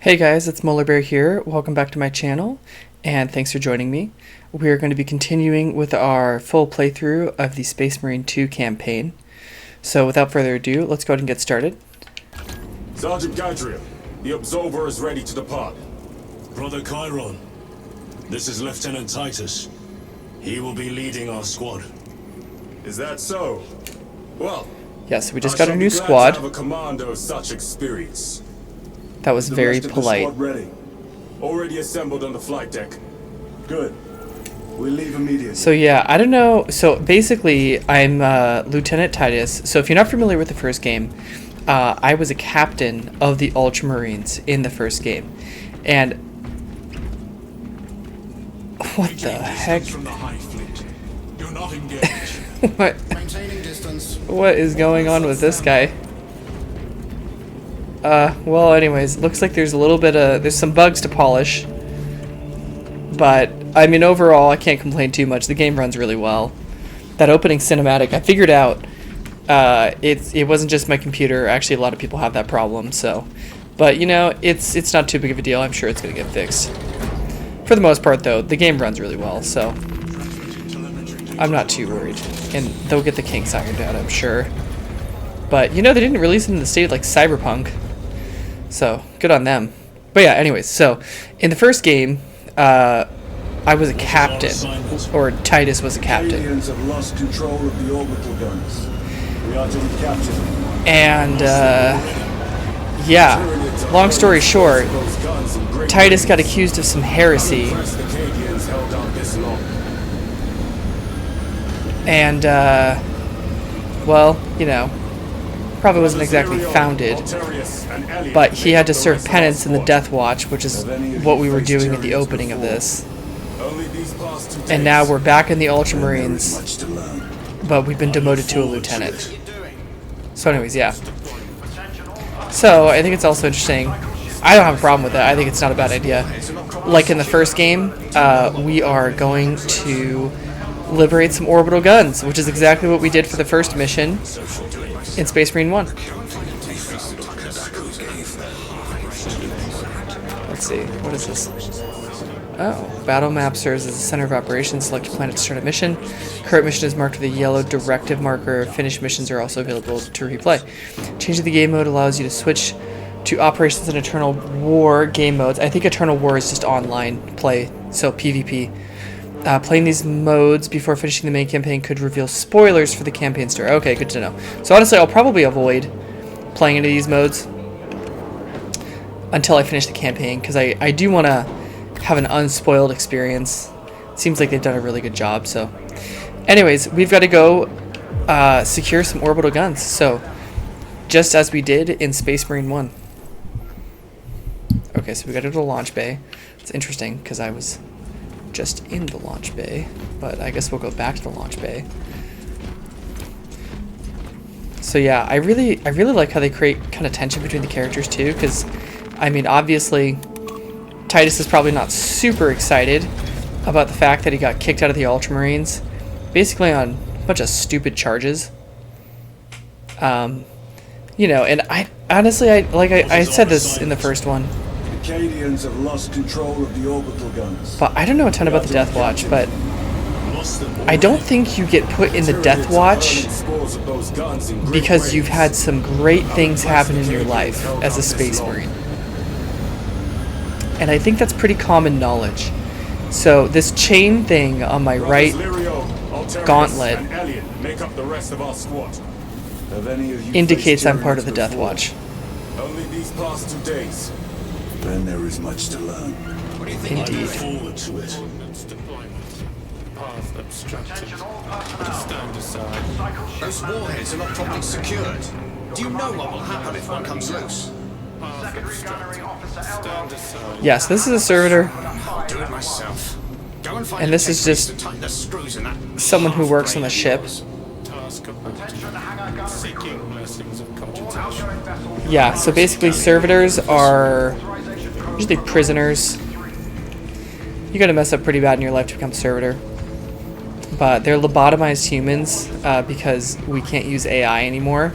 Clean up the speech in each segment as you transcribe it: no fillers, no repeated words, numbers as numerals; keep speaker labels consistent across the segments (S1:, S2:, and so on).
S1: Hey guys, it's Molarbear here. Welcome back to my channel, and thanks for joining me. We're going to be continuing with our full playthrough of the Space Marine 2 campaign. So without further ado, let's go ahead and get started.
S2: Sergeant Gadriel, the Absolver is ready to depart.
S3: Brother Chiron, this is Lieutenant Titus. He will be leading our squad.
S2: Is that so? Well,
S1: Yes, we just
S2: I
S1: got a
S2: shall
S1: new
S2: be glad
S1: squad.
S2: to have a commander of such experience.
S1: That was
S2: The
S1: very
S2: rest of the
S1: polite.
S2: squad ready. Already assembled on the flight deck. Good. We leave immediately.
S1: So yeah, I don't know. So basically, I'm Lieutenant Titus. So if you're not familiar with the first game, I was a captain of the Ultramarines in the first game. And what the heck?
S3: From the High Fleet. Do not engage.
S1: What?
S3: Maintaining distance.
S1: What is going on with this guy? Well, anyways, looks like there's a little bit of, there's some bugs to polish. But, I mean, overall, I can't complain too much. The game runs really well. That opening cinematic, I figured out, it wasn't just my computer. Actually, a lot of people have that problem, so. But, you know, it's not too big of a deal. I'm sure it's going to get fixed. For the most part, though, the game runs really well, so I'm not too worried. And they'll get the kinks ironed out, I'm sure. But, you know, they didn't release it in the state like Cyberpunk. So, good on them. But yeah, anyways, so, in the first game, I was a captain. Or Titus was a captain.
S2: Aliens have lost control of the orbital guns. We are to recapture them.
S1: And, yeah, long story short,
S2: Those guns in great
S1: Titus got accused of some heresy.
S2: Unimpressed the Cadians held out this long.
S1: And, well, you know, probably wasn't exactly founded. But he had to serve penance in the Death Watch, which is what we were doing at the opening of this. And now we're back in the Ultramarines,
S2: Much to learn.
S1: but we've been demoted to a lieutenant. So anyways, yeah. So I think it's also interesting. I don't have a problem with it. I think it's not a bad idea. Like in the first game, we are going to liberate some orbital guns, which is exactly what we did for the first mission in Space Marine 1. Let's see, what is this? Oh, battle map serves as the center of operations. Select a planet to start a mission. Current mission is marked with a yellow directive marker. Finished missions are also available to replay. Changing the game mode allows you to switch to operations and Eternal War game modes. I think Eternal War is just online play, so PvP. Playing these modes before finishing the main campaign could reveal spoilers for the campaign story. Okay, good to know. So honestly, I'll probably avoid playing into these modes until I finish the campaign, because I do want to have an unspoiled experience. Seems like they've done a really good job. So anyways, we've got to go secure some orbital guns. So just as we did in Space Marine 1. Okay, so we got to go to the launch bay. It's interesting because I was just in the launch bay, but I guess we'll go back to the launch bay. So yeah, I really like how they create kind of tension between the characters too, because I mean, obviously Titus is probably not super excited about the fact that he got kicked out of the Ultramarines, basically on a bunch of stupid charges. You know, and I honestly, I said this in the first one,
S2: The Cadians have lost control of the orbital guns.
S1: but I don't know a ton about the Death Watch, but I don't think you get put in the Death Watch because you've had some great things happen in your life as a Space Marine. And I think that's pretty common knowledge. So this chain thing on my right gauntlet indicates I'm part of the Death Watch.
S2: Only these past 2 days. Then there is much to learn.
S1: Indeed.
S3: Forward to it.
S4: Those warheads are not properly secured. Do you know what will happen if one comes loose?
S1: Yes, this is a servitor,
S4: I'll do it myself. Go and find
S1: and this is just
S4: to tighten the screws in that
S1: someone who works on the ship. Yeah, so basically servitors are usually prisoners. You gotta mess up pretty bad in your life to become a servitor. But they're lobotomized humans because we can't use AI anymore.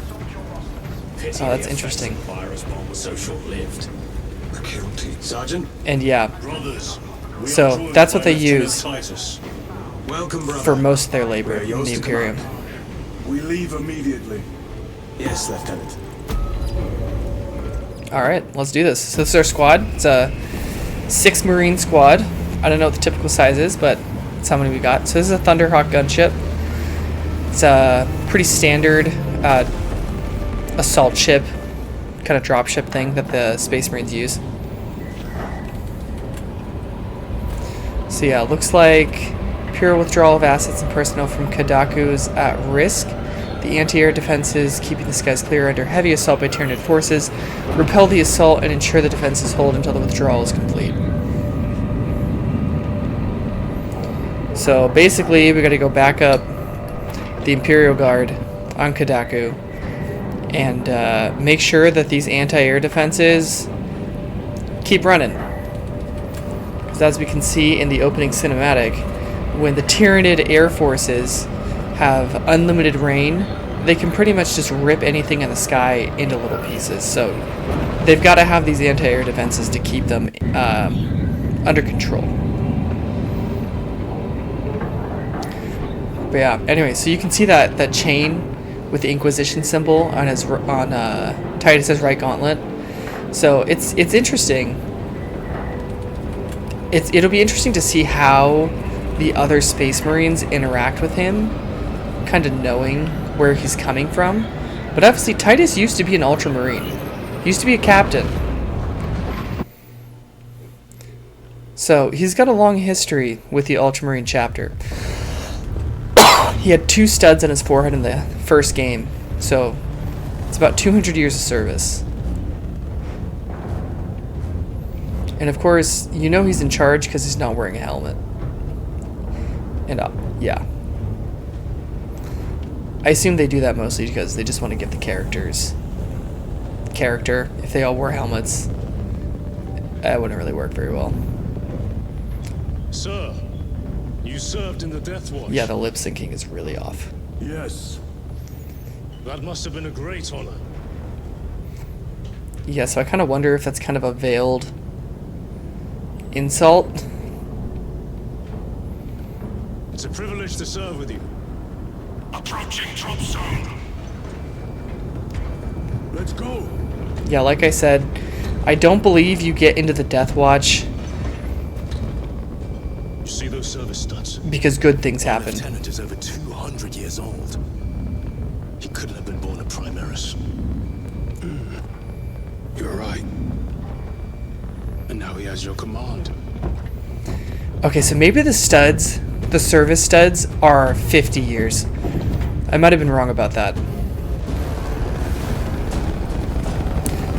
S1: Oh, that's interesting.
S3: Virus bomb was so short-lived.
S2: Sergeant,
S1: And yeah,
S3: Brothers, we
S1: So,
S3: are joined
S1: that's
S3: by
S1: what they
S3: Lieutenant
S1: use.
S3: Titus.
S2: welcome, brother.
S1: for most of their labor
S2: We're
S1: in
S2: yours
S1: the
S2: to
S1: Imperium.
S2: We leave immediately. Yes, Lieutenant.
S1: Alright, let's do this. So this is our squad. It's a 6 Marine squad. I don't know what the typical size is, but that's how many we got. So this is a Thunderhawk gunship. It's a pretty standard assault ship, kind of drop ship thing that the Space Marines use. So yeah, it looks like Imperial withdrawal of assets and personnel from Kadaku is at risk. The anti-air defenses, keeping the skies clear under heavy assault by Tyranid forces, repel the assault and ensure the defenses hold until the withdrawal is complete. So basically, we got to go back up the Imperial Guard on Kadaku and make sure that these anti-air defenses keep running. Because as we can see in the opening cinematic, when the Tyranid air forces have unlimited rain, they can pretty much just rip anything in the sky into little pieces. So they've got to have these anti-air defenses to keep them under control. But yeah, anyway, so you can see that chain with the Inquisition symbol on his Titus's right gauntlet. So it's interesting. It'll be interesting to see how the other Space Marines interact with him, kind of knowing where he's coming from. But obviously Titus used to be an Ultramarine. He used to be a captain. So he's got a long history with the Ultramarine chapter. He had 2 studs on his forehead in the first game. So it's about 200 years of service. And of course, you know he's in charge because he's not wearing a helmet. And yeah. I assume they do that mostly because they just want to give the characters character. If they all wore helmets, that wouldn't really work very well.
S3: Sir, you served in the Death Watch.
S1: Yeah, the lip syncing is really off.
S2: Yes.
S3: That must have been a great honor.
S1: Yeah, so I kind of wonder if that's kind of a veiled insult.
S3: It's a privilege to serve with you.
S5: Approaching drop zone.
S2: Let's go.
S1: Yeah, like I said, I don't believe you get into the Death Watch
S3: You see those service studs?
S1: because good things happen.
S3: Lieutenant is over 200 years old. He couldn't have been born a Primaris.
S2: You're right. And now he has your command.
S1: Okay, so maybe the studs, the service studs, are 50 years. I might have been wrong about that.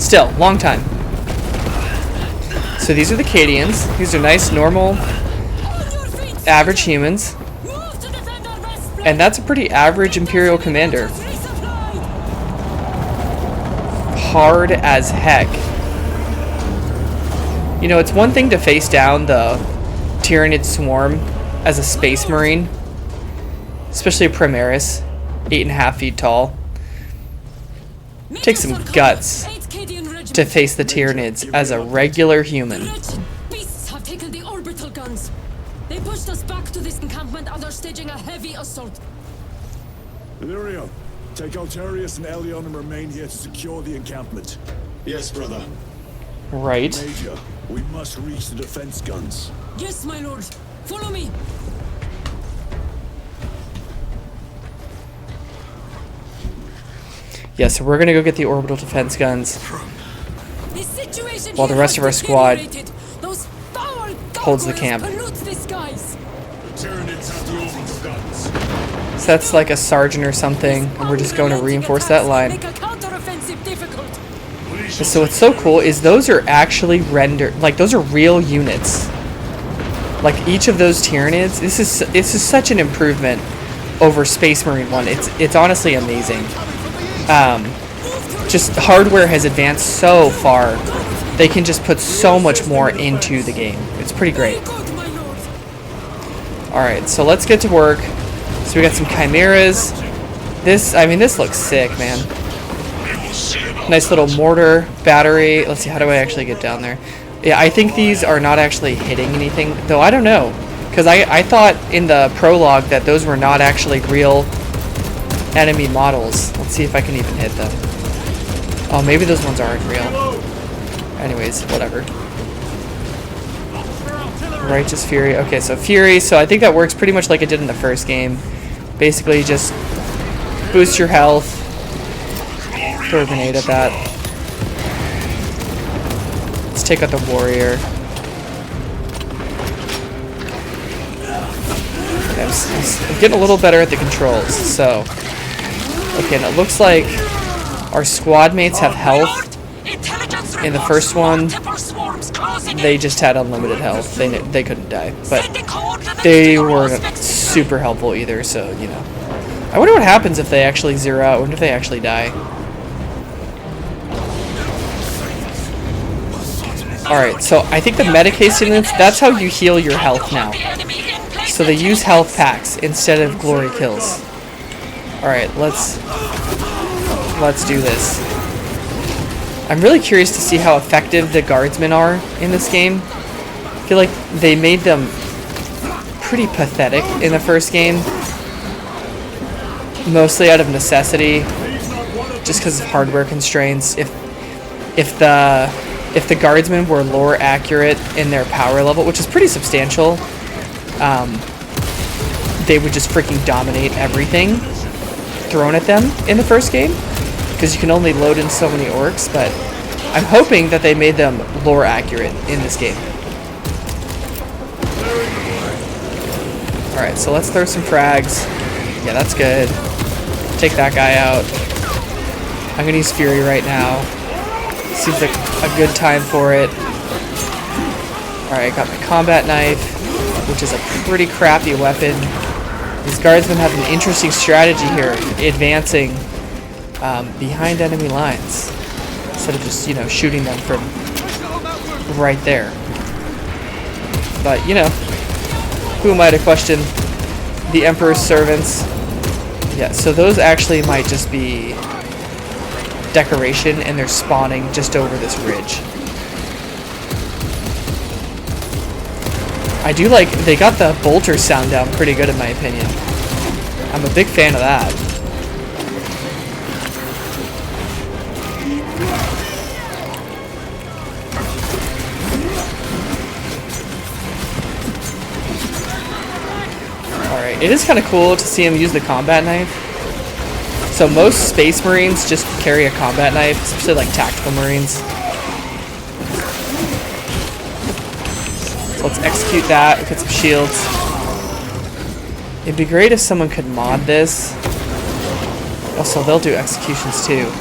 S1: Still, long time. So these are the Cadians. These are nice, normal, average humans. And that's a pretty average Imperial commander. Hard as heck. You know, it's one thing to face down the Tyranid swarm as a Space Marine, especially a Primaris, 8.5 feet tall. Takes some guts to face the Tyranids as a regular human.
S6: Beasts have taken the orbital guns. They pushed us back to this encampment and are staging a heavy assault.
S2: Illyrio, take Altarius and Elion and remain here to secure the encampment.
S4: Yes, brother.
S1: Right.
S2: Major, we must reach the defense guns.
S6: Yes, my lord. Follow me.
S1: Yeah, so we're gonna go get the orbital defense guns.
S6: The situation
S1: While the
S6: here
S1: rest
S6: has
S1: of our squad
S6: deteriorated. Those foul
S1: holds the
S6: gargoyles
S1: camp.
S6: pollute the skies.
S3: Tyrannids have the orbital guns.
S1: So that's like a sergeant or something, and we're just going to reinforce that line.
S6: Make a counteroffensive difficult.
S1: So what's so cool is those are actually rendered, like those are real units. Like each of those Tyranids, this is such an improvement over Space Marine 1. It's honestly amazing. Just hardware has advanced so far. They can just put so much more into the game. It's pretty great.
S6: Good, my lord.
S1: Alright, so let's get to work. So we got some Chimeras. This looks sick, man.
S5: We will see about
S1: Nice little mortar, battery. Let's see, how do I actually get down there? Yeah, I think these are not actually hitting anything, though I don't know. Because I thought in the prologue that those were not actually real enemy models. Let's see if I can even hit them. Oh, maybe those ones aren't real. Anyways, whatever. Righteous Fury. Okay, so Fury. So I think that works pretty much like it did in the first game. Basically, just boost your health. Throw a grenade at that. Let's take out the warrior. Okay, I'm getting a little better at the controls. So, okay, and it looks like our squad mates have health. In the first one, they just had unlimited health. They couldn't die, but they weren't super helpful either. So you know, I wonder what happens if they actually zero out. I wonder if they actually die. Alright, so I think the Medicae units, that's how you heal your health now. So they use health packs instead of glory kills. Alright, let's do this. I'm really curious to see how effective the guardsmen are in this game. I feel like they made them pretty pathetic in the first game. Mostly out of necessity. Just because of hardware constraints. If the guardsmen were lore accurate in their power level, which is pretty substantial, they would just freaking dominate everything thrown at them in the first game, because you can only load in so many orcs. But I'm hoping that they made them lore accurate in this game. Alright, so let's throw some frags. Yeah, that's good. Take that guy out. I'm gonna use Fury right now. Seems like a good time for it. Alright, I got my combat knife, which is a pretty crappy weapon. These guardsmen have an interesting strategy here, advancing behind enemy lines, instead of just, you know, shooting them from right there. But, you know, who am I to question the Emperor's servants? Yeah, so those actually might just be decoration, and they're spawning just over this ridge. I do like, they got the bolter sound down pretty good in my opinion. I'm a big fan of that. Alright, it is kind of cool to see him use the combat knife. So most Space Marines just carry a combat knife, especially like tactical Marines. So let's execute that, put some shields. It'd be great if someone could mod this. Also, they'll do executions too.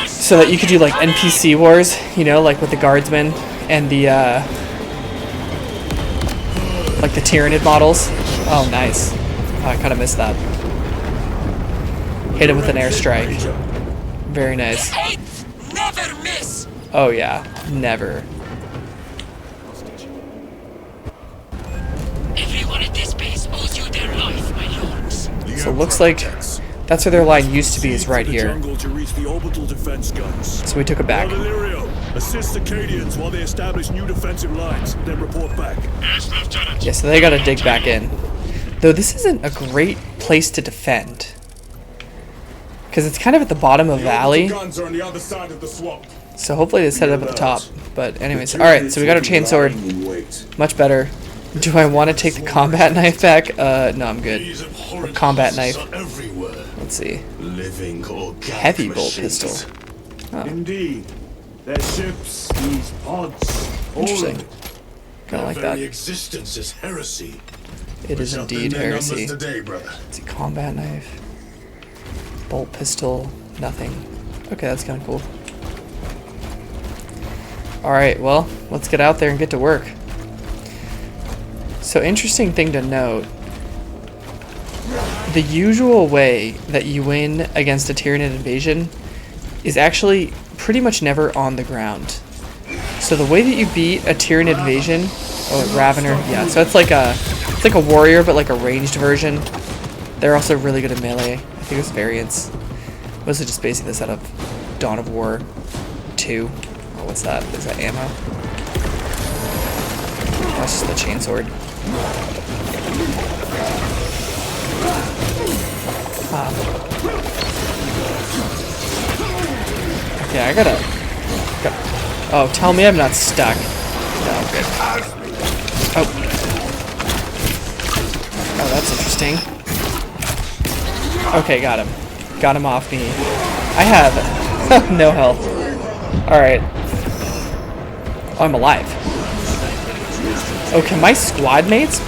S1: So that you could do like NPC wars, you know, like with the guardsmen and the like the Tyranid models. Oh, nice. Oh, I kind of missed that. Hit him with an airstrike. Very nice.
S5: Never miss.
S1: Oh yeah, never.
S5: Everyone at this base owes you their life, my lords.
S1: So it looks like that's where their line used to be, is right here.
S3: To reach the orbital defense guns.
S1: So we took it back.
S3: Valerio, assist the Cadians while they establish new defensive lines, then report back.
S5: Yes, Lieutenant.
S1: Yeah, so they gotta dig back in. Though this isn't a great place to defend, because it's kind of at the bottom of a valley.
S2: Guns are on the other side of the swamp.
S1: So hopefully they set it up at the top. But anyways, alright, so we got our chainsword. Much better. Do I want to take the combat knife back? No, I'm good. Or combat knife. Let's see.
S3: Living
S1: Heavy bolt pistol. Oh,
S2: Indeed. Their ships, these pods,
S1: interesting. Kind of like that.
S3: existence is heresy.
S1: It is indeed heresy.
S3: Today, brother.
S1: Let's see, combat knife. Bolt pistol. Nothing. Okay, that's kind of cool. Alright, well, let's get out there and get to work. So, interesting thing to note. The usual way that you win against a Tyranid invasion is actually pretty much never on the ground. So the way that you beat a Tyranid invasion... Oh, Ravener. Yeah, so it's like a warrior, but like a ranged version. They're also really good at melee. I think it's variants. Mostly just basing this out of Dawn of War 2. Oh, what's that? Is that ammo? That's just the chainsword. Okay, I gotta... Oh, tell me I'm not stuck. No, I'm good. Oh. Oh, that's interesting. Okay, got him. Got him off me. I have no health. Alright. Oh, I'm alive. Oh, can my squad mates,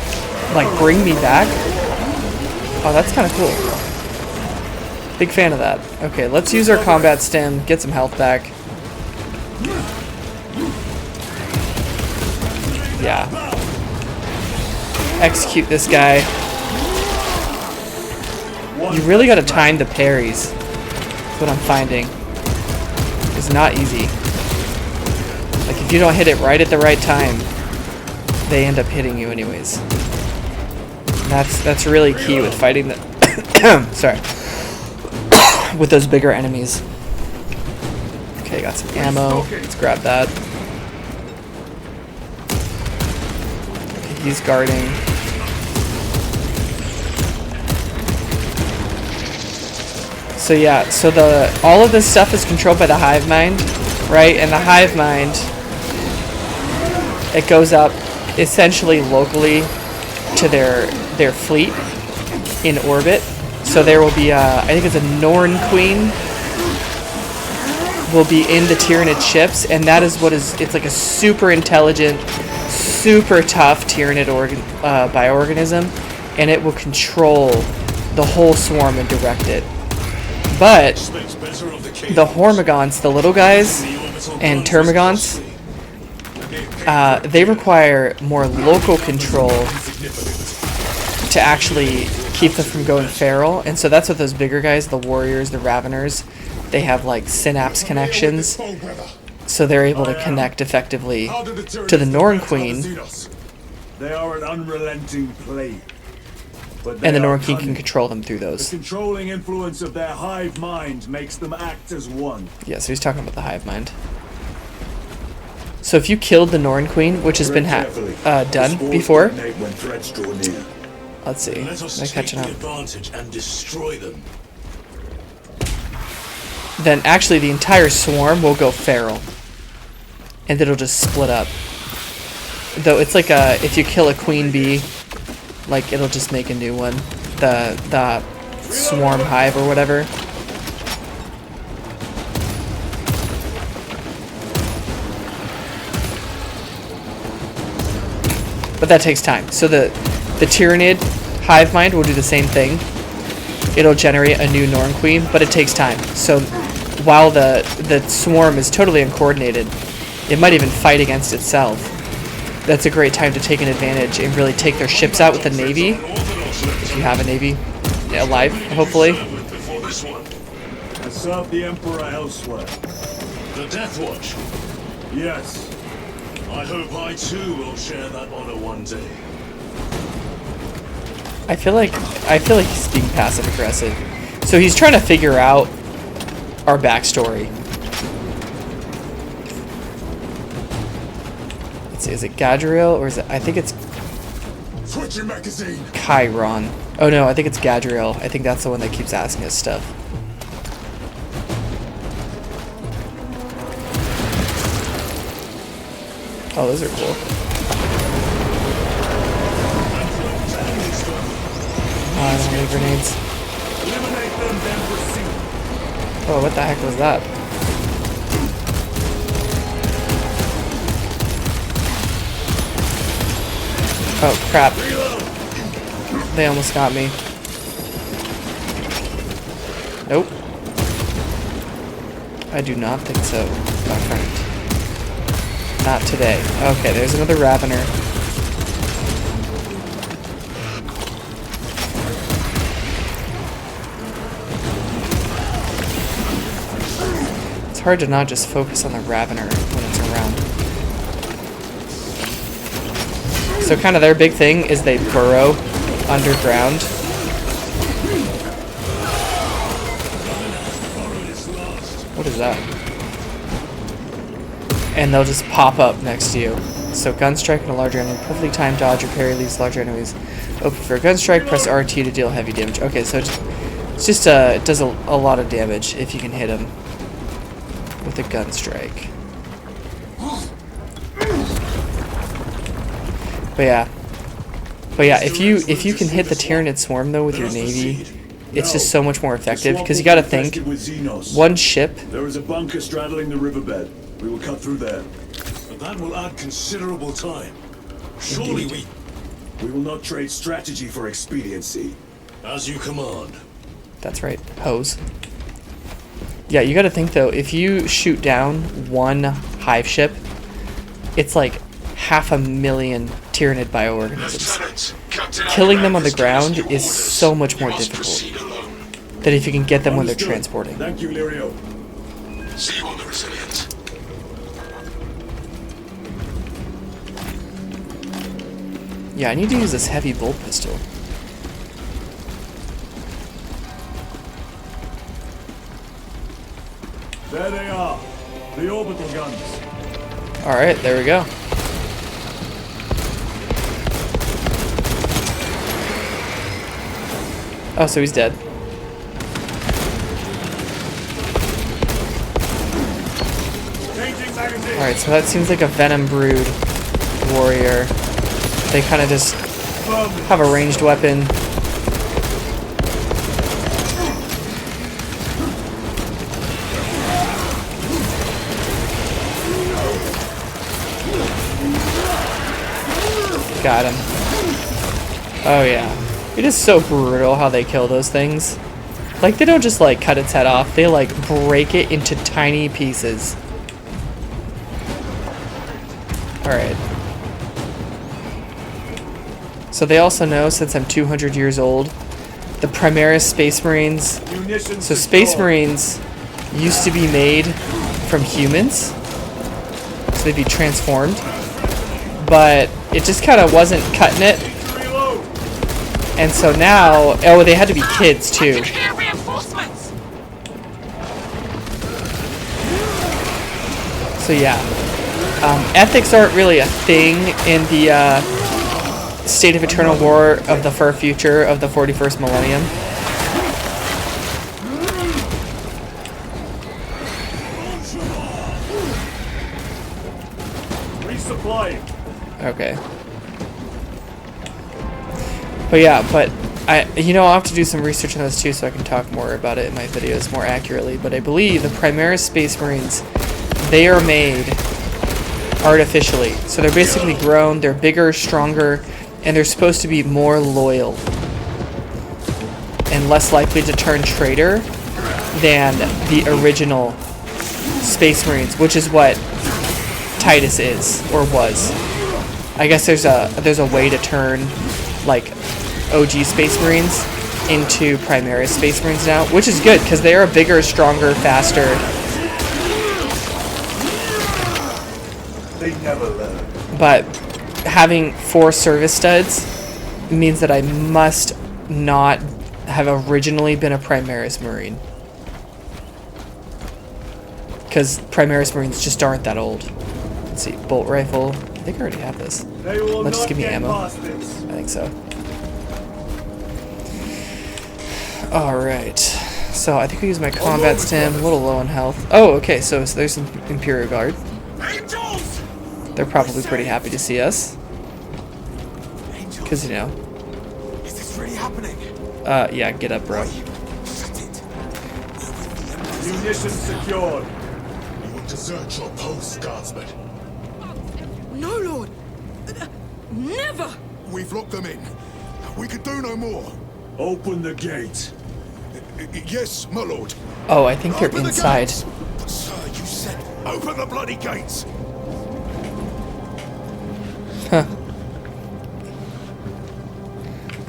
S1: like, bring me back? Oh, that's kind of cool. Big fan of that. Okay, let's use our combat stim, get some health back. Yeah. Execute this guy. You really gotta time the parries. That's what I'm finding. It's not easy. Like, if you don't hit it right at the right time, they end up hitting you anyways. That's really key with fighting the sorry. With those bigger enemies. Okay, got some ammo. Let's grab that. Okay, he's guarding. So yeah, so all of this stuff is controlled by the hive mind, right? And the hive mind, it goes up essentially locally to their fleet in orbit. So there will be I think it's a Norn Queen will be in the Tyranid ships, and that is it's like a super intelligent, super tough Tyranid bioorganism, and it will control the whole swarm and direct it. But the Hormigons, the little guys, and Termagants, they require more local control to actually keep them from going feral. And so that's what those bigger guys, the warriors, the raveners, they have like synapse connections. So they're able to connect effectively to the Norn Queen.
S2: They are an unrelenting plague.
S1: And the Norn Queen can control them through
S2: The
S1: those.
S2: controlling influence of their hive mind makes them act as one.
S1: Yeah, so he's talking about the hive mind. So if you killed the Norn Queen, which has been done before,
S2: When threats draw near.
S1: let's see.
S3: Let us
S1: Am I
S3: take
S1: catching
S3: the
S1: up?
S3: advantage and destroy them.
S1: Then actually the entire swarm will go feral. And it'll just split up. Though it's like if you kill a queen bee, like it'll just make a new one. The swarm hive or whatever. But that takes time. So the Tyranid hive mind will do the same thing. It'll generate a new Norn Queen, but it takes time. So while the swarm is totally uncoordinated, it might even fight against itself. That's a great time to take an advantage and really take their ships out with the navy. If you have a navy alive, hopefully.
S3: Before this one,
S2: I serve the Emperor elsewhere.
S3: the Death Watch.
S2: Yes.
S3: I hope I too will share that honor one day.
S1: I feel like he's being passive aggressive. So he's trying to figure out our backstory. Let's see, is it Gadriel or is it? I think it's
S2: Switch your magazine.
S1: Chiron. Oh no, I think it's Gadriel. I think that's the one that keeps asking us stuff. Oh, those are cool. Oh, I don't have any grenades.
S2: Eliminate them, then proceed.
S1: Oh, what the heck was that? Oh, crap. They almost got me. Nope. I do not think so, my friend. Not today. Okay, there's another Ravener. It's hard to not just focus on the Ravener when it's around. So kind of their big thing is they burrow underground. What is that? And they'll just pop up next to you. So gun strike and a larger enemy. Perfectly timed dodge or parry leaves larger enemies open for a gun strike. Press RT to deal heavy damage. Okay, so it's just it does a lot of damage if you can hit him with a gun strike. But yeah, if you can hit the Tyranid swarm though with your navy, it's just so much more effective because you got to think one ship.
S2: There is a bunker straddling the riverbed. We will cut through there.
S3: But that will add considerable time. Surely
S2: We will not trade strategy for expediency.
S3: as you command.
S1: That's right, hose. Yeah, you got to think though. If you shoot down one hive ship, it's like 500,000 Tyranid bioorganisms. Killing them on the ground is so much more difficult than if you can get them when they're
S2: Understood.
S1: transporting.
S2: Thank you, Lirio.
S3: See you on the Resilient.
S1: Yeah, I need to use this heavy bolt pistol.
S2: There they are. The orbital guns.
S1: Alright, there we go. Oh, so he's dead.
S2: Changing magazine.
S1: Alright, so that seems like a Venom Brood warrior. They kind of just have a ranged weapon. Got him. Oh yeah. It is so brutal how they kill those things. Like, they don't just like cut its head off, they like break it into tiny pieces. Alright. So they also know, since I'm 200 years old, the Primaris Space Marines.
S2: Munitions
S1: So Space
S2: secure.
S1: Marines used to be made from humans. So they'd be transformed. But it just kind of wasn't cutting it.
S2: Reload.
S1: And so now, oh, they had to be kids too.
S5: Hear reinforcements!
S1: So yeah, ethics aren't really a thing in the State of Eternal War of the far future of the 41st millennium.
S2: Resupplying.
S1: Okay. But yeah, I'll have to do some research on this too so I can talk more about it in my videos more accurately. But I believe the Primaris Space Marines, they are made artificially. So they're basically grown, they're bigger, stronger, and they're supposed to be more loyal and less likely to turn traitor than the original Space Marines, which is what Titus is, or was. I guess there's a way to turn like OG Space Marines into Primaris Space Marines now, which is good because they are bigger, stronger, faster.
S2: They never learn.
S1: But having 4 service studs means that I must not have originally been a Primaris Marine. Because Primaris Marines just aren't that old. Let's see, bolt rifle. I think I already have this.
S2: They will
S1: Let's just
S2: not
S1: give me
S2: get
S1: ammo.
S2: past this.
S1: I think so. Alright. So I think I use my combat stim, a little low on health. Oh, okay, so there's some Imperial Guard.
S3: Angels!
S1: They're probably pretty happy to see us. Because, you know.
S4: Is this really happening?
S1: Yeah, get up, bro.
S4: Shut it.
S2: Munitions secured.
S3: You will desert your post, Guardsman.
S6: No, Lord. Never!
S7: We've locked them in. We can do no more.
S2: Open the gate.
S7: Yes, my lord.
S1: Oh, I think they're
S7: Open the
S1: inside.
S7: gates. But sir, you said open the bloody gates.
S1: Huh.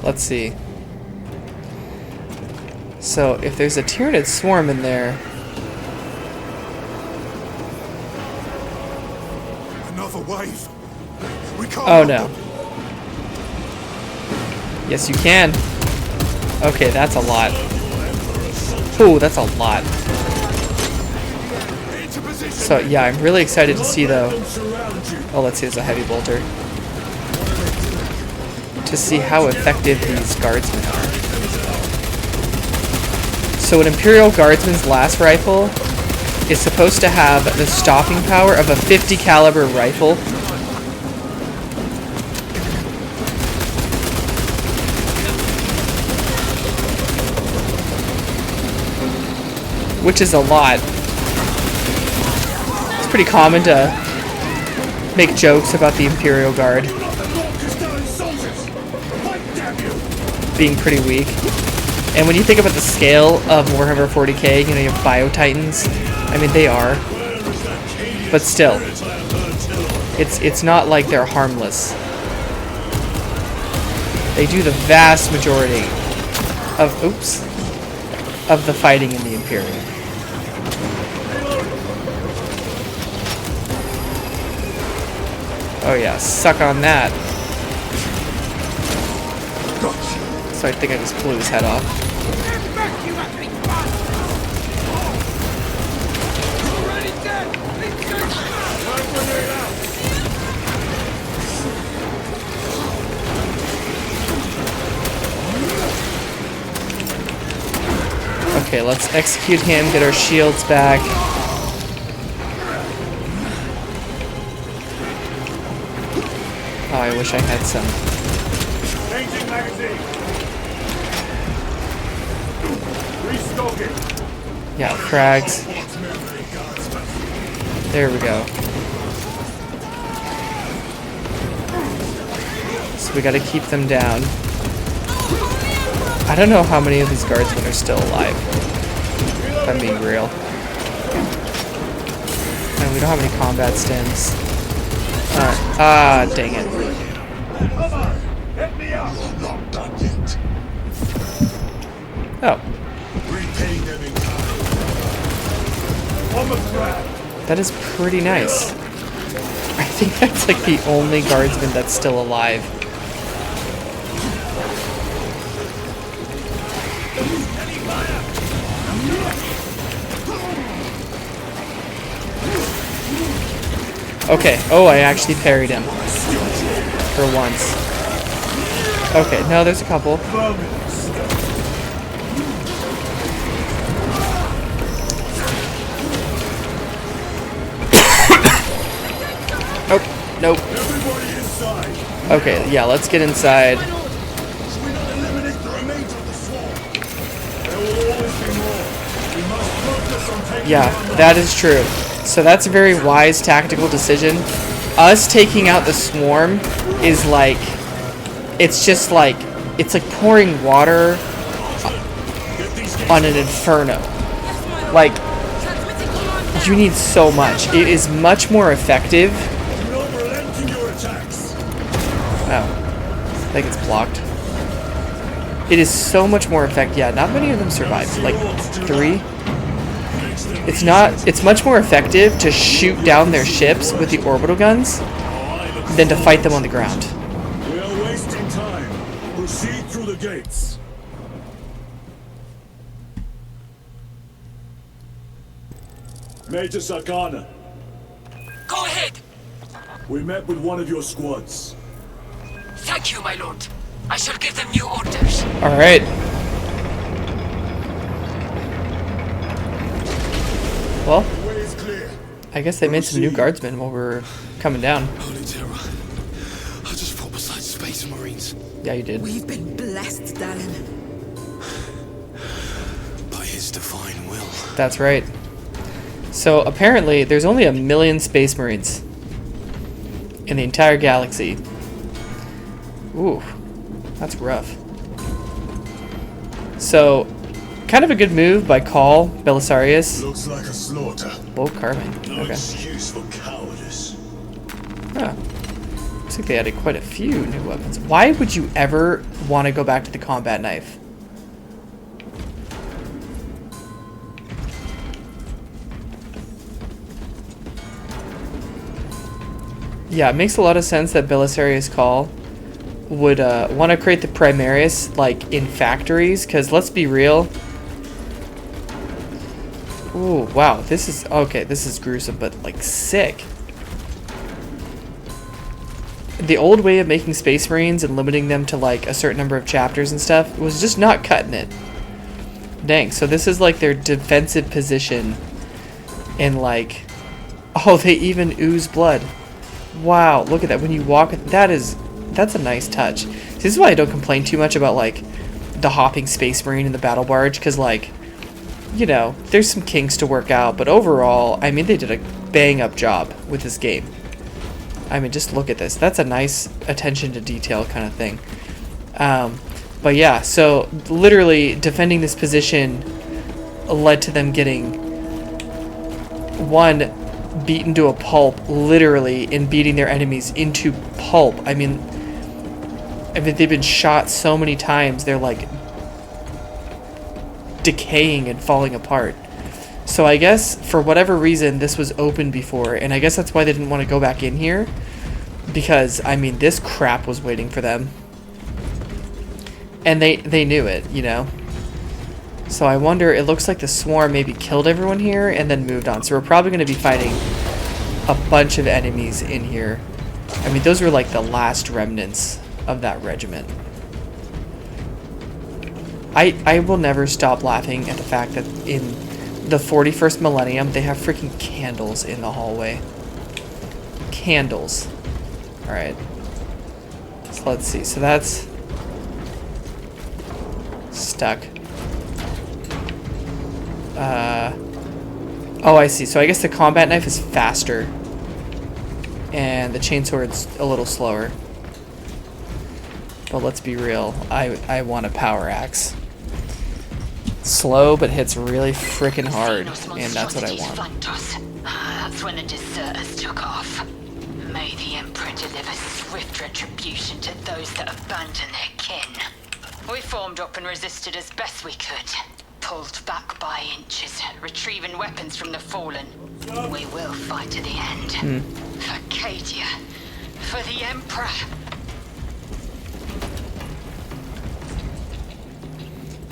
S1: Let's see. So, if there's a Tyranid swarm in there...
S7: Another wave. We can't.
S1: Oh,
S7: lock
S1: no.
S7: them.
S1: Yes, you can. Okay, that's a lot. Ooh, that's a lot. So yeah, I'm really excited to see though. Oh, let's see, there's a heavy bolter. To see how effective these guardsmen are. So an Imperial Guardsman's last rifle is supposed to have the stopping power of a 50 caliber rifle. Which is a lot. It's pretty common to make jokes about the Imperial Guard being pretty weak. And when you think about the scale of Warhammer 40k, you know, you have Bio-Titans. I mean, they are. But still. It's not like they're harmless. They do the vast majority of the fighting in the Imperium. Oh yeah, suck on that. So I think I just blew his head off. Okay, let's execute him, get our shields back. Oh, I wish I had some.
S2: Changing magazine. Restoking.
S1: Yeah, frags. There we go. So we gotta keep them down. I don't know how many of these guardsmen are still alive. If I'm being real. And we don't have any combat stims. Dang it.
S2: Hit me up.
S7: Not done yet.
S1: Oh,
S7: Repay them in time.
S2: On the threat.
S1: that is pretty nice. I think that's like the only guardsman that's still alive. Okay, oh, I actually parried him. For once. Okay, no, there's a couple. Oh, nope.
S2: Everybody inside.
S1: Okay, yeah, let's get inside.
S7: We not eliminate the remains of the swarm.
S2: There will always be more. We must focus on taking
S1: Yeah,
S2: down the
S1: that is true. So that's a very wise tactical decision. Us taking out the swarm is like, it's just like, it's like pouring water on an inferno. Like, you need so much. It is much more effective.
S2: Do not relent in your attacks.
S1: Oh, I think it's blocked. It is so much more effective. Yeah, not many of them survived. Like 3. It's much more effective to shoot down their ships with the orbital guns than to fight them on the ground.
S2: We are wasting time. Proceed through the gates. Major Sakana,
S5: Go ahead.
S2: we met with one of your squads.
S5: Thank you, my lord. I shall give them new orders.
S1: All right. Well,
S2: The way is clear.
S1: I guess they made some new guardsmen while we were coming down.
S7: Holy terror. I just fought beside Space Marines.
S1: Yeah, you did.
S8: We've been blessed, Dallin.
S7: By his divine will.
S1: That's right. So apparently, there's only 1 million Space Marines in the entire galaxy. Ooh, that's rough. So, kind of a good move by Call Belisarius.
S2: Looks like a slaughter.
S1: Low carbon.
S2: No
S1: Okay.
S2: excuse for cowardice.
S1: Huh. Looks like they added quite a few new weapons. Why would you ever want to go back to the combat knife? Yeah, it makes a lot of sense that Belisarius Call would want to create the Primaris like in factories, because let's be real. Ooh, Oh, wow. This is... Okay, this is gruesome, but, like, sick. The old way of making Space Marines and limiting them to, like, a certain number of chapters and stuff was just not cutting it. Dang, so this is, like, their defensive position. And, like... Oh, they even ooze blood. Wow, look at that. When you walk... That's a nice touch. See, this is why I don't complain too much about, like, the hopping Space Marine and the Battle Barge, because, like... You know, there's some kinks to work out, but overall, I mean, they did a bang-up job with this game. I mean, just look at this. That's a nice attention to detail kind of thing. But yeah, so literally defending this position led to them getting beaten to a pulp, literally, and beating their enemies into pulp. I mean, they've been shot so many times, they're like decaying and falling apart. So I guess for whatever reason this was open before, and I guess that's why they didn't want to go back in here, because I mean this crap was waiting for them, and they knew it, you know. So I wonder, it looks like the swarm maybe killed everyone here and then moved on, so we're probably going to be fighting a bunch of enemies in here. I mean, those were like the last remnants of that regiment. I will never stop laughing at the fact that in the 41st millennium, they have freaking candles in the hallway. Candles. Alright. So let's see. So that's... stuck. Oh, I see. So I guess the combat knife is faster. And the chainsword's a little slower. But let's be real. I want a power axe. Slow, but hits really freaking hard, and that's what I want.
S5: That's when the deserters took off. May the Emperor deliver swift retribution to those that abandon their kin. We formed up and resisted as best we could. Pulled back by inches, retrieving weapons from the fallen. We will fight to the end. For Cadia. For the Emperor.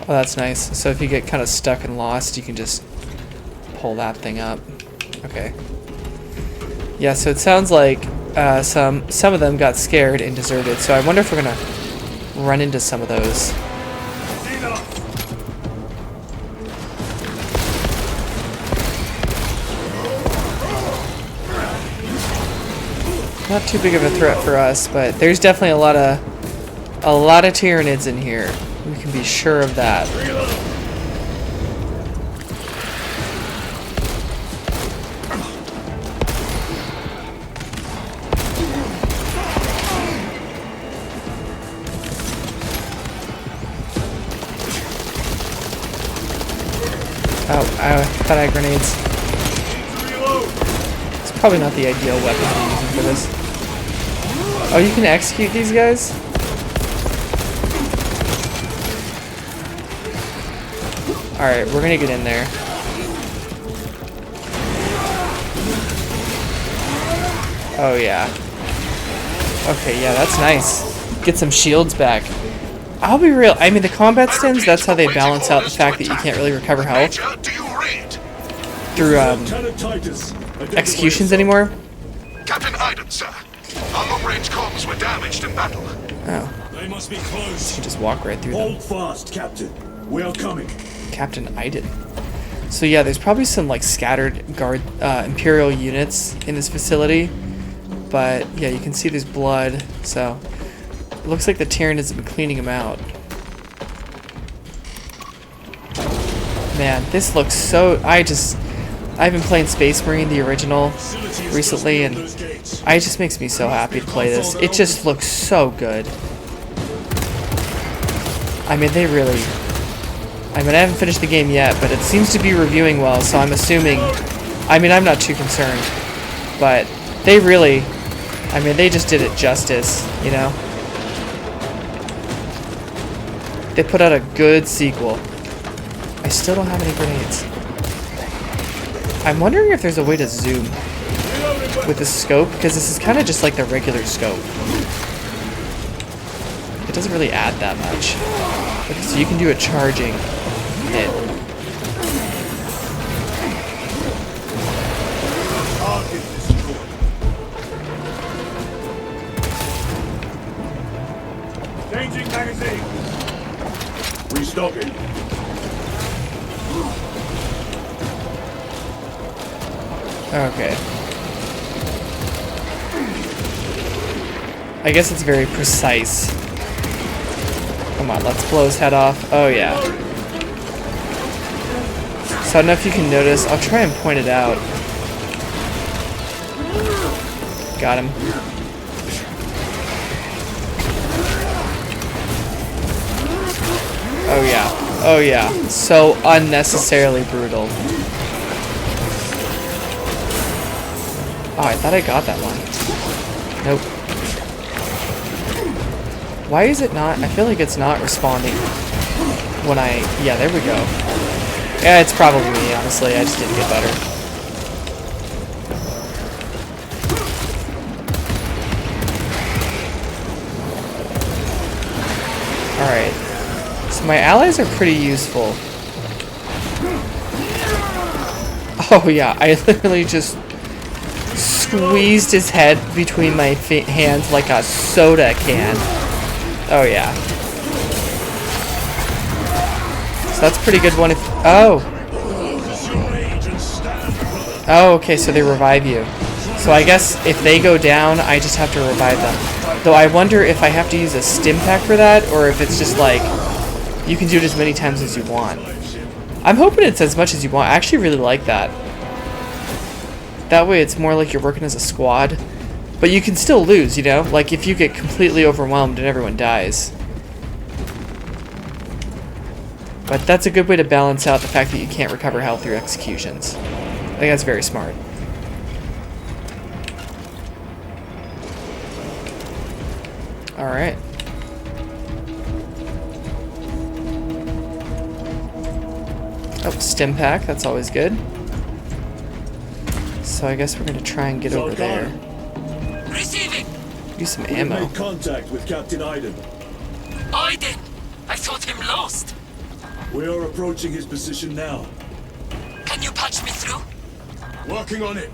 S1: Oh, that's nice. So if you get kind of stuck and lost, you can just pull that thing up. Okay. Yeah, so it sounds like some of them got scared and deserted. So I wonder if we're gonna run into some of those. Not too big of a threat for us, but there's definitely a lot of Tyranids in here. We can be sure of that. Oh, I thought I had grenades. It's probably not the ideal weapon to be using for this. Oh, you can execute these guys? Alright, we're gonna get in there. Oh, yeah. Okay, yeah, that's nice. Get some shields back. I'll be real, I mean, the combat stims, that's how they balance out the fact that you can't really recover health through executions anymore.
S7: Captain Iden, sir. Our long-range comms were damaged in battle.
S1: Oh.
S3: They must be close.
S1: You can just walk right through them.
S2: Hold fast, Captain. We are coming.
S1: Captain Iden. So yeah, there's probably some like scattered Imperial units in this facility, but yeah, you can see there's blood. So it looks like the Tyranids have been cleaning them out. Man, this looks so. I've been playing Space Marine, the original, recently, and it just makes me so happy to play this. It just looks so good. I mean, they really. I mean, I haven't finished the game yet, but it seems to be reviewing well, so I'm assuming... I mean, I'm not too concerned, but they really... I mean, they just did it justice, you know? They put out a good sequel. I still don't have any grenades. I'm wondering if there's a way to zoom with the scope, because this is kind of just like the regular scope. It doesn't really add that much. Okay, so you can do a charging hit.
S2: noggin.
S1: Okay. I guess it's very precise. Come on, let's blow his head off. Oh yeah. So I don't know if you can notice. I'll try and point it out. Got him. Oh yeah. Oh yeah. So unnecessarily brutal. Oh, I thought I got that one. Nope. Why is it not? I feel like it's not responding when I... Yeah, there we go. Yeah, it's probably me, honestly. I just didn't get better. Alright. So my allies are pretty useful. Oh yeah, I literally just squeezed his head between my hands like a soda can. Oh yeah. So that's a pretty good one if... Oh! Oh, okay, so they revive you. So I guess if they go down, I just have to revive them. Though I wonder if I have to use a stim pack for that, or if it's just like, you can do it as many times as you want. I'm hoping it's as much as you want. I actually really like that. That way it's more like you're working as a squad. But you can still lose, you know? Like if you get completely overwhelmed and everyone dies. But that's a good way to balance out the fact that you can't recover health through executions. I think that's very smart. Alright. Oh, stim pack, that's always good. So I guess we're gonna try and get over there.
S8: Receiving.
S1: Use some
S2: We
S1: ammo.
S2: made contact with Captain Iden.
S8: Iden. I thought him lost.
S2: We are approaching his position now.
S8: Can you patch me through?
S2: Working on it.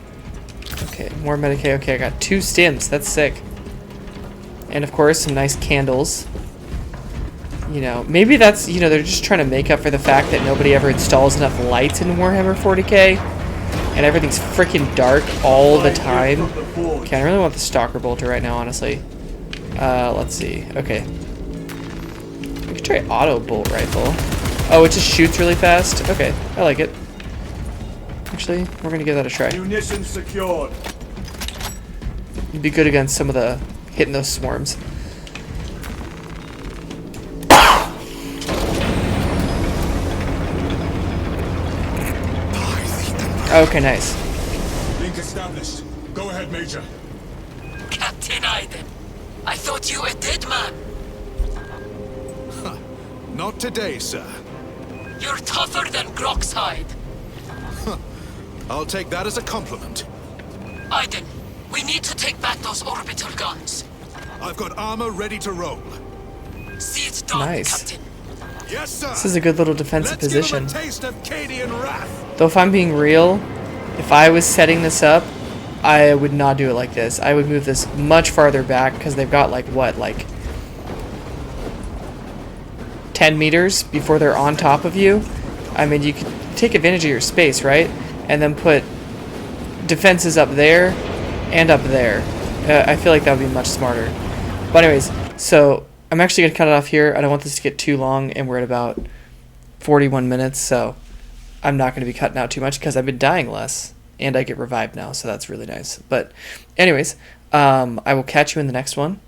S1: Okay, more Medicaid. Okay, I got 2 stims. That's sick. And of course, some nice candles. You know, maybe that's, you know, they're just trying to make up for the fact that nobody ever installs enough lights in Warhammer 40k. And everything's freaking dark all the time. Okay, I really want the Stalker Bolter right now, honestly. Let's see. Okay. We could try Auto Bolt Rifle. Oh, it just shoots really fast? Okay, I like it. Actually, we're gonna give that a try.
S2: Munitions secured.
S1: You'd be good against some of the... hitting those swarms. Okay, nice.
S2: Link established. Go ahead, Major.
S8: Captain Iden. I thought you a dead man.
S7: Not today, sir.
S8: You're tougher than Grok's hide.
S7: I'll take that as a compliment.
S8: Iden, we need to take back those orbital guns.
S7: I've got armor ready to roll.
S8: See it done,
S1: Nice.
S8: Captain.
S7: Yes, sir.
S1: This is a good little defensive
S7: Let's
S1: position.
S7: give him a taste of Cadian wrath.
S1: Though if I'm being real, if I was setting this up, I would not do it like this. I would move this much farther back because they've got like what, like 10 meters before they're on top of you. I mean, you could take advantage of your space, right? And then put defenses up there and up there. I feel like that would be much smarter. But anyways, so I'm actually going to cut it off here. I don't want this to get too long, and we're at about 41 minutes, so I'm not going to be cutting out too much because I've been dying less, and I get revived now, so that's really nice. But anyways, I will catch you in the next one.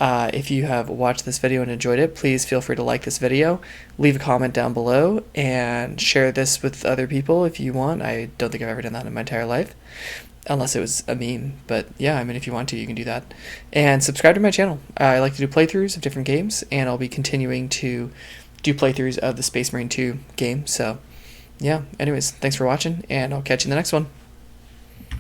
S1: If you have watched this video and enjoyed it, please feel free to like this video, leave a comment down below, and share this with other people if you want. I don't think I've ever done that in my entire life, unless it was a meme. But yeah, I mean, if you want to, you can do that. And subscribe to my channel. I like to do playthroughs of different games, and I'll be continuing to do playthroughs of the Space Marine 2 game. So yeah, anyways, thanks for watching, and I'll catch you in the next one.